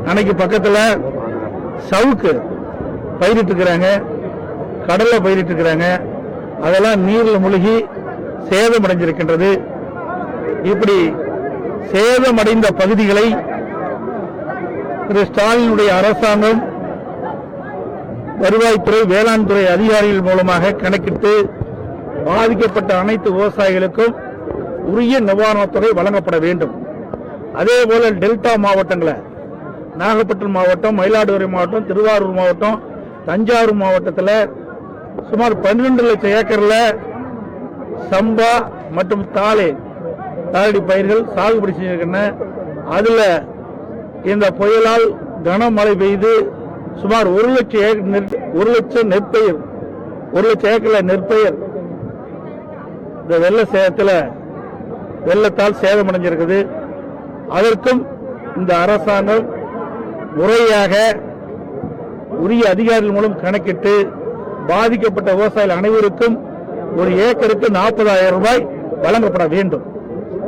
அன்னைக்கு பக்கத்தில் சவுக்கு பயிரிட்டு இருக்கிறாங்க, கடலை பயிரிட்டு இருக்கிறாங்க. அதெல்லாம் நீரில் மூழ்கி சேதமடைஞ்சிருக்கின்றது. இப்படி சேதமடைந்த பகுதிகளை திரு ஸ்டாலினுடைய அரசாங்கம் வருவாய்த்துறை, வேளாண் துறை அதிகாரிகள் மூலமாக கணக்கிட்டு பாதிக்கப்பட்ட அனைத்து விவசாயிகளுக்கும் உரிய நிவாரணத்துறை வழங்கப்பட வேண்டும். அதே போல டெல்டா மாவட்டங்களை, நாகப்பட்டினம் மாவட்டம், மயிலாடுதுறை மாவட்டம், திருவாரூர் மாவட்டம், தஞ்சாவூர் மாவட்டத்தில் சுமார் 12 லட்சம் ஏக்கர்ல சம்பா மற்றும் தாளடி பயிர்கள் சாகுபடி செஞ்சிருக்கின்றன. அதுல இந்த புயலால் கனமழை பெய்து சுமார் 1 லட்சம் நெற்பயிர், 1 லட்சம் ஏக்கர்ல நெற்பயிர் இந்த வெள்ளத்தால் சேதமடைஞ்சிருக்குது. அதற்கும் இந்த அரசாங்கம் முறையாக உரிய அதிகாரிகள் மூலம் கணக்கிட்டு பாதிக்கப்பட்ட விவசாயிகள் அனைவருக்கும் ஒரு ஏக்கருக்கு 40,000 ரூபாய் வழங்கப்பட வேண்டும்.